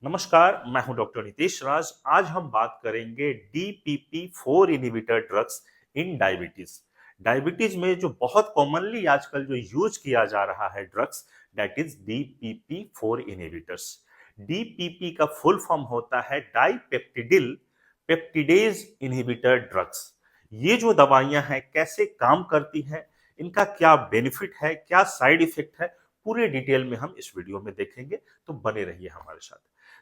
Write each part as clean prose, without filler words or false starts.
नमस्कार, मैं हूं डॉक्टर नितेश राज। आज हम बात करेंगे DPP-4 inhibitor drugs in diabetes. Diabetes में जो बहुत कॉमनली आजकल जो यूज किया जा रहा है drugs, that is DPP-4 inhibitors. DPP का फुल फॉर्म होता है डाइपेप्टिडिल पेप्टिडेज इनहिबिटर ड्रग्स। ये जो दवाइयां हैं कैसे काम करती हैं, इनका क्या बेनिफिट है, क्या साइड इफेक्ट है, पूरे डिटेल में हम इस वीडियो में देखेंगे। तो बने रहिए हमारे साथ।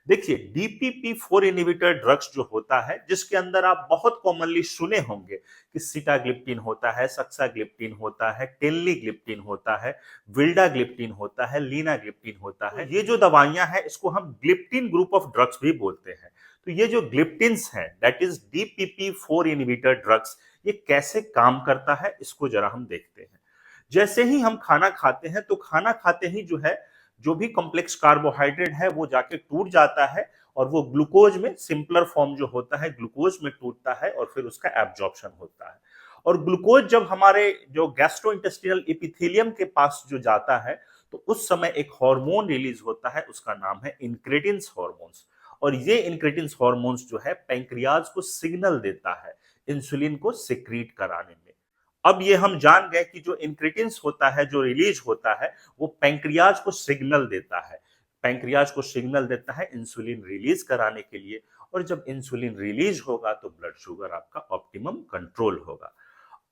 देखिए, DPP-4 इनहिबिटर ड्रग्स जो होता है, जिसके अंदर आप बहुत कॉमनली सुने होंगे कि सीटाग्लिप्टिन होता है, सक्साग्लिप्टिन होता है, टेनलीग्लिप्टिन होता है, विल्डाग्लिप्टिन होता है, लीनाग्लिप्टिन होता है। ये जो दवाइयां हैं इसको हम ग्लिप्टिन ग्रुप ऑफ ड्रग्स भी बोलते हैं। तो ये जो ग्लिप्टिन्स हैं, that is DPP-4 inhibitor drugs, ये कैसे काम करता है इसको जरा हम देखते हैं। जैसे ही हम खाना खाते हैं तो खाना खाते ही जो है, जो भी कॉम्प्लेक्स कार्बोहाइड्रेट है वो जाके टूट जाता है और वो ग्लूकोज में, सिंपलर फॉर्म जो होता है ग्लूकोज में टूटता है और फिर उसका एब्जॉर्प्शन होता है। और ग्लूकोज जब हमारे जो गैस्ट्रोइंटेस्टिनल एपिथेलियम के पास जो जाता है, तो उस समय एक हार्मोन रिलीज होता है, उसका नाम है इंक्रेटिन्स हार्मोन्स। और ये इंक्रेटिन्स हार्मोन्स जो है पैंक्रियाज को सिग्नल देता है इंसुलिन को सिक्रीट कराने में। अब ये हम जान गए कि जो इंक्रेटिन्स होता है, जो रिलीज होता है, वो पैंक्रियाज को सिग्नल देता है। पैंक्रियाज को सिग्नल देता है इंसुलिन रिलीज कराने के लिए। और जब इंसुलिन रिलीज होगा तो ब्लड शुगर आपका ऑप्टिमम कंट्रोल होगा।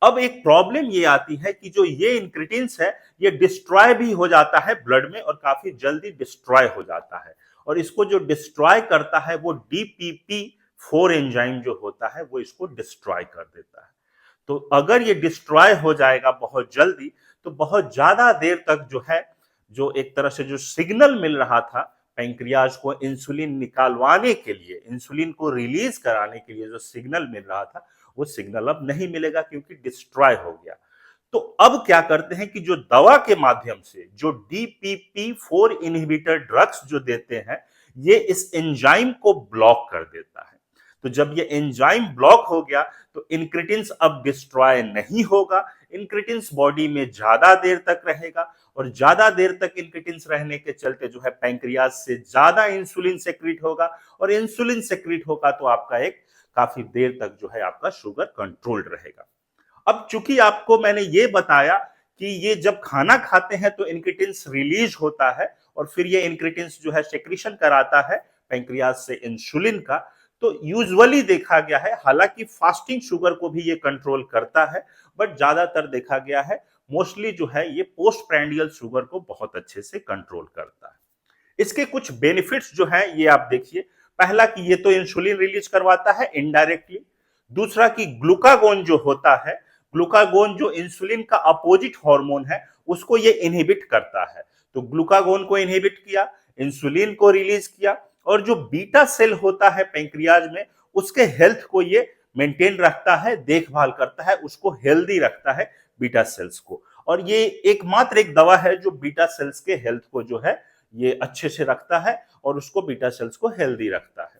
अब एक प्रॉब्लम ये आती है कि जो ये इंक्रेटिन्स है, ये डिस्ट्रॉय भी हो जाता है ब्लड में और काफी जल्दी डिस्ट्रॉय हो जाता है। और इसको जो डिस्ट्रॉय करता है वो DPP-4 एंजाइम जो होता है, वो इसको डिस्ट्रॉय कर देता है। तो अगर ये डिस्ट्रॉय हो जाएगा बहुत जल्दी, तो बहुत ज्यादा देर तक जो है, जो एक तरह से जो सिग्नल मिल रहा था पैंक्रियाज को इंसुलिन निकालवाने के लिए, इंसुलिन को रिलीज कराने के लिए जो सिग्नल मिल रहा था, वो सिग्नल अब नहीं मिलेगा क्योंकि डिस्ट्रॉय हो गया। तो अब क्या करते हैं कि जो दवा के माध्यम से जो DPP-4 इनहिबिटर ड्रग्स जो देते हैं, ये इस एंजाइम को ब्लॉक कर देता है। तो जब ये एंजाइम ब्लॉक हो गया तो इंक्रेटिन्स अब डिस्ट्रॉय नहीं होगा। इंक्रेटिन्स बॉडी में ज्यादा देर तक रहेगा और ज्यादा देर तक इंक्रेटिन्स रहने के चलते जो है पैंक्रियाज से ज्यादा इंसुलिन सेक्रेट होगा। और इंसुलिन सेक्रेट होगा तो आपका एक काफी देर तक जो है आपका शुगर कंट्रोल्ड रहेगा। अब चूंकि आपको मैंने ये बताया कि ये जब खाना खाते हैं तो इंक्रेटिन्स रिलीज होता है और फिर ये इंक्रेटिन्स जो है सेक्रीशन कराता है पैंक्रियाज से इंसुलिन का। तो यूजुअली देखा गया है, हालांकि फास्टिंग शुगर को भी ये कंट्रोल करता है, बट ज्यादातर देखा गया है मोस्टली जो है ये पोस्ट प्रैंडियल शुगर को बहुत अच्छे से कंट्रोल करता है। इसके कुछ बेनिफिट्स जो है ये आप देखिए। पहला कि ये तो इंसुलिन रिलीज करवाता है इनडायरेक्टली। दूसरा कि ग्लूकागोन जो होता है, ग्लूकागोन जो इंसुलिन का अपोजिट हार्मोन है, उसको ये इनहिबिट करता है। तो ग्लूकागोन को इनहिबिट किया, इंसुलिन को रिलीज किया, और जो बीटा सेल होता है पैंक्रियाज में, उसके हेल्थ को ये मेंटेन रखता है, देखभाल करता है, उसको हेल्दी रखता है बीटा सेल्स को। और ये एकमात्र एक दवा है जो बीटा सेल्स के हेल्थ को जो है ये अच्छे से रखता है और उसको बीटा सेल्स को हेल्दी रखता है।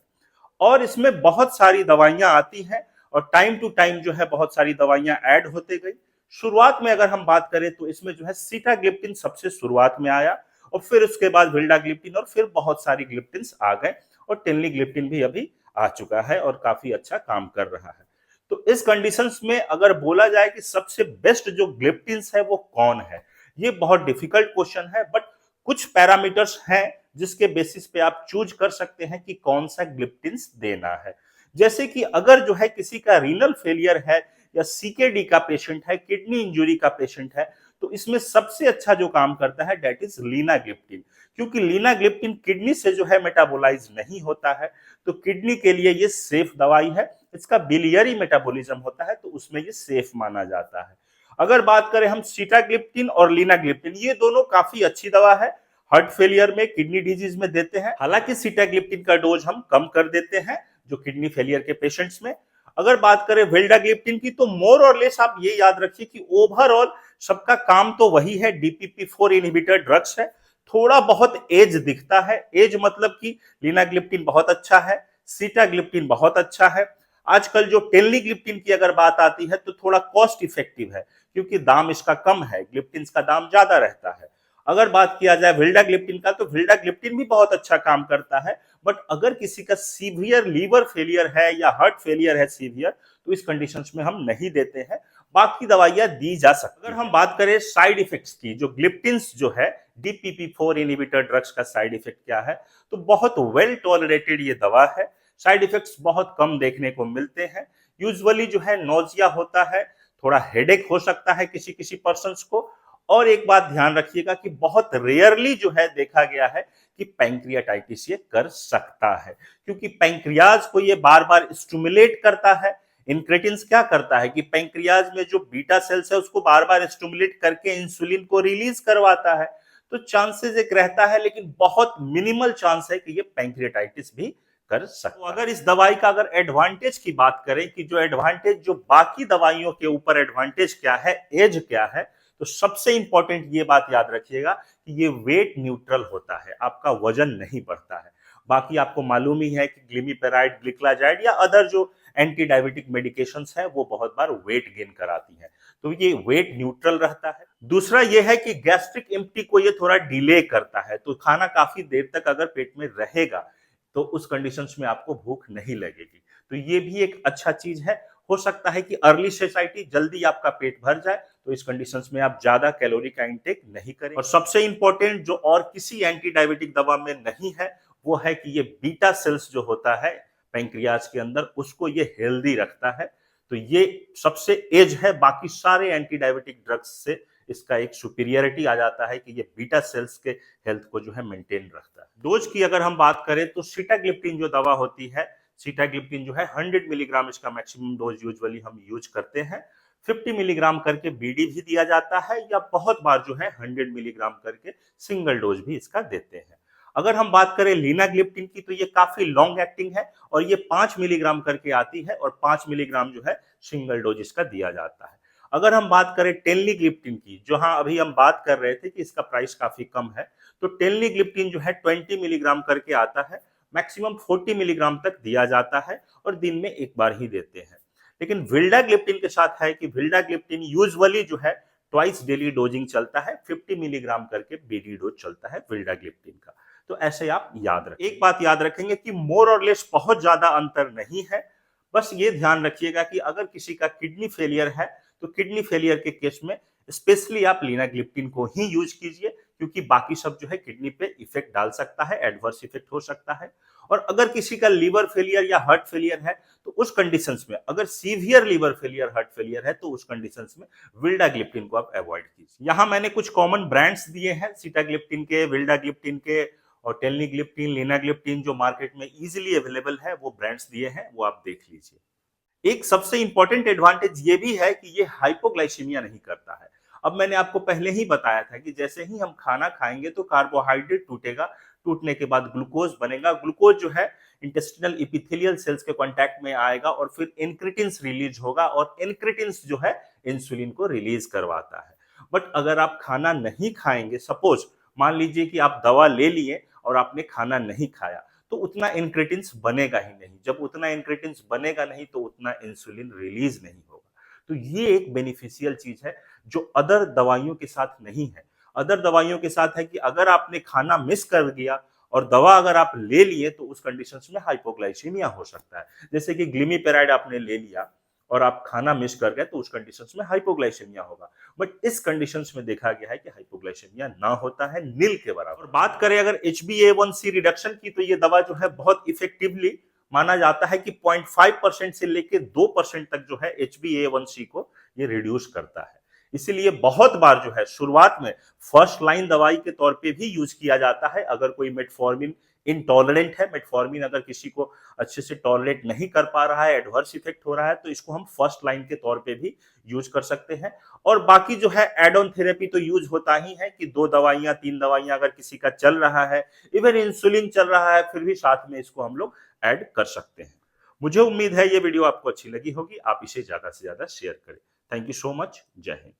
और इसमें बहुत सारी दवाइयां आती हैं और टाइम टू टाइम जो है बहुत सारी दवाइयां ऐड होते गई। शुरुआत में अगर हम बात करें तो इसमें जो है सीटाग्लिप्टिन सबसे शुरुआत में आया और फिर उसके बाद विल्डाग्लिप्टिन और फिर बहुत सारी ग्लिप्टिन्स आ गए। और टेनलीग्लिप्टिन भी अभी आ चुका है और काफी अच्छा काम कर रहा है। तो इस कंडीशंस में अगर बोला जाए कि सबसे बेस्ट जो ग्लिप्टिन्स है वो कौन है, ये बहुत डिफिकल्ट क्वेश्चन है। बट कुछ पैरामीटर्स हैं जिसके बेसिस पे आप चूज कर सकते हैं कि कौन सा ग्लिप्टिन्स देना है। जैसे कि अगर जो है किसी का रीनल फेलियर है या CKD का पेशेंट है, किडनी इंजुरी का पेशेंट है, तो इसमें सबसे अच्छा जो काम करता है दैट इज लीनाग्लिप्टिन। क्योंकि लीनाग्लिप्टिन किडनी से जो है मेटाबोलाइज नहीं होता है, तो किडनी के लिए ये सेफ दवाई है। इसका बिलियरी मेटाबॉलिज्म होता है तो उसमें ये सेफ माना जाता है। अगर बात करें हम सीटाग्लिप्टिन और लीनाग्लिप्टिन, ये दोनों काफी अच्छी दवा है, हार्ट फेलियर में, किडनी डिजीज में देते हैं। हालांकि सीटाग्लिप्टिन का डोज हम कम कर देते हैं जो किडनी फेलियर के पेशेंट्स में। अगर बात करें विल्डाग्लिप्टिन की, तो मोर और लेस आप ये याद रखिए कि ओवरऑल सबका काम तो वही है, DPP-4 इनहिबिटर ड्रग्स है। थोड़ा बहुत एज दिखता है, एज मतलब कि लीनाग्लिप्टिन बहुत अच्छा है, सीटाग्लिप्टिन बहुत अच्छा है। आजकल जो टेनलीग्लिप्टिन की अगर बात आती है तो थोड़ा कॉस्ट इफेक्टिव है क्योंकि दाम इसका कम है, ग्लिप्टिन का दाम ज्यादा रहता है। अगर बात किया जाए विल्डाग्लिप्टिन का, तो विल्डाग्लिप्टिन भी बहुत अच्छा काम करता है, बट अगर किसी का सीवियर लीवर फेलियर है या हार्ट फेलियर है सीवियर, तो इस कंडीशंस में हम नहीं देते हैं। बाकी दवाइयां दी जा सकती। अगर हम बात करें साइड इफेक्ट्स की, जो ग्लिप्टिन्स जो है DPP4 इनहिबिटर ड्रग्स का साइड इफेक्ट क्या है, तो बहुत वेल टॉलरेटेड ये दवा है। साइड इफेक्ट्स बहुत कम देखने को मिलते हैं। यूजुअली जो है नोजिया होता है, थोड़ा हेडेक हो सकता है किसी किसी पर्सन्स को, और एक बात ध्यान रखिएगा कि बहुत रेयरली जो है देखा गया है कि पैंक्रियाटाइटिस ये कर सकता है, क्योंकि पैंक्रियाज को ये बार बार स्टिमुलेट करता है। इंक्रेटिन्स क्या करता है कि पैंक्रियाज में जो बीटा सेल्स है उसको बार बार स्टिमुलेट करके इंसुलिन को रिलीज करवाता है। तो चांसेस एक रहता है, लेकिन बहुत मिनिमल चांस है कि ये पैंक्रियाटाइटिस भी कर सकता है। तो अगर इस दवाई का अगर एडवांटेज की बात करें कि जो एडवांटेज जो बाकी दवाइयों के ऊपर एडवांटेज क्या है, एज क्या है, तो सबसे इंपॉर्टेंट ये बात याद रखिएगा कि ये वेट न्यूट्रल होता है, आपका वजन नहीं बढ़ता है। बाकी आपको मालूम ही है कि ग्लिमिपेराइड, ग्लिक्लाजाइड या अदर जो एंटी डायबिटिक मेडिकेशंस है वो बहुत बार वेट गेन कराती है, तो ये वेट न्यूट्रल रहता है। दूसरा ये है कि गैस्ट्रिक एम्प्टी को ये थोड़ा डिले करता है, तो खाना काफी देर तक अगर पेट में रहेगा तो उस कंडीशंस में आपको भूख नहीं लगेगी, तो ये भी एक अच्छा चीज है। हो सकता है कि अर्ली सेसाइटी जल्दी आपका पेट भर जाए, तो इस कंडीशंस में आप ज्यादा कैलोरी का इंटेक नहीं करें। और सबसे इंपॉर्टेंट जो और किसी एंटी डायबिटिक दवा में नहीं है, वो है कि ये बीटा सेल्स जो होता है पैंक्रियाज के अंदर, उसको ये हेल्दी रखता है। तो ये सबसे एज है बाकी सारे एंटी डायबिटिक ड्रग्स से, इसका एक सुपीरियरिटी आ जाता है कि ये बीटा सेल्स के हेल्थ को जो है मेंटेन रखता है। डोज की अगर हम बात करें तो सीटाग्लिप्टिन जो दवा होती है, सीटाग्लिप्टिन जो है 100 मिलीग्राम इसका मैक्सिमम डोज यूजुअली हम यूज करते हैं। 50 मिलीग्राम करके बीडी भी दिया जाता है, या बहुत बार जो है 100 मिलीग्राम करके सिंगल डोज भी इसका देते हैं। अगर हम बात करें लीनाग्लिप्टिन की, तो ये काफी लॉन्ग एक्टिंग है और ये 5 मिलीग्राम करके आती है, और 5 मिलीग्राम जो है सिंगल डोज इसका दिया जाता है। अगर हम बात करें टेनलीग्लिप्टिन की, जो हाँ अभी हम बात कर रहे थे कि इसका प्राइस काफी कम है, तो टेनलीग्लिप्टिन जो है 20 मिलीग्राम करके आता है, मैक्सिमम 40 मिलीग्राम तक दिया जाता है और दिन में एक बार ही देते हैं। लेकिन विल्डाग्लिप्टिन के साथ है कि विल्डाग्लिप्टिन यूजुअली जो है ट्वाइस डेली डोजिंग चलता है, 50 मिलीग्राम करके बीडी डोज चलता है विल्डाग्लिप्टिन का। तो ऐसे आप याद रखें। एक बात याद रखेंगे कि मोर और लेस बहुत ज्यादा अंतर नहीं है। बस ये ध्यान रखिएगा कि अगर किसी का किडनी फेलियर है, तो किडनी फेलियर के केस में स्पेशली आप लीनाग्लिप्टिन को ही यूज कीजिए, क्योंकि बाकी सब जो है किडनी पे इफेक्ट डाल सकता है, एडवर्स इफेक्ट हो सकता है। और अगर किसी का लीवर फेलियर या हार्ट फेलियर है, तो उस कंडीशंस में, अगर severe liver failure, heart failure है, तो उस कंडीशंस में विल्डाग्लिप्टिन को आप अवॉइड कीजिए। यहाँ मैंने कुछ कॉमन ब्रांड्स दिए हैं सीटाग्लिप्टिन के, विल्डाग्लिप्टिन के और टेलनीग्लिप्टिन, लीनाग्लिप्टिन, जो मार्केट में इजीली अवेलेबल है, वो ब्रांड्स दिए हैं, वो आप देख लीजिए। एक सबसे इंपॉर्टेंट एडवांटेज ये भी है कि ये हाइपोग्लाइसीमिया नहीं करता है। अब मैंने आपको पहले ही बताया था कि जैसे ही हम खाना खाएंगे तो कार्बोहाइड्रेट टूटेगा, टूटने के बाद ग्लूकोज बनेगा, ग्लूकोज जो है इंटेस्टिनल इपिथेलियल सेल्स के कांटेक्ट में आएगा और फिर इनक्रेटिन्स रिलीज होगा, और इनक्रेटिन्स जो है इंसुलिन को रिलीज करवाता है। बट अगर आप खाना नहीं खाएंगे, सपोज मान लीजिए कि आप दवा ले लिए और आपने खाना नहीं खाया, तो उतना इनक्रेटिन्स बनेगा ही नहीं। जब उतना इनक्रेटिन्स बनेगा नहीं, तो उतना इंसुलिन रिलीज नहीं होगा। तो ये एक बेनिफिशियल चीज है जो अदर दवाइयों के साथ नहीं है। अदर दवाइयों के साथ है कि अगर आपने खाना मिस कर दिया और दवा अगर आप ले लिए, तो उस कंडीशंस में हाइपोग्लाइसीमिया हो सकता है। जैसे कि ग्लिमिपेराइड आपने ले लिया और आप खाना मिस कर गए, तो उस कंडीशंस में हाइपोग्लाइसेमिया होगा। बट इस कंडीशंस में देखा गया है कि हाइपोग्लाइसेमिया ना होता है, नील के बराबर। और बात करें अगर HbA1c रिडक्शन की, तो ये दवा जो है बहुत इफेक्टिवली माना जाता है कि 0.5% से लेके 2% तक जो है HbA1c को ये रिड्यूस करता है। इसीलिए बहुत बार जो है शुरुआत में फर्स्ट लाइन दवाई के तौर पे भी यूज किया जाता है। अगर कोई मेटफॉर्मिन इनटॉलरेंट है, मेटफॉर्मिन अगर किसी को अच्छे से टॉलरेट नहीं कर पा रहा है, एडवर्स इफेक्ट हो रहा है, तो इसको हम फर्स्ट लाइन के तौर पे भी यूज कर सकते हैं। और बाकी जो है एड ऑन थेरेपी तो यूज होता ही है कि 2 दवाइयां 3 दवाइयां अगर किसी का चल रहा है, इवन इंसुलिन चल रहा है, फिर भी साथ में इसको हम लोग ऐड कर सकते हैं। मुझे उम्मीद है ये वीडियो आपको अच्छी लगी होगी, आप इसे ज्यादा से ज्यादा शेयर करें। Thank you so much. जय हिंद।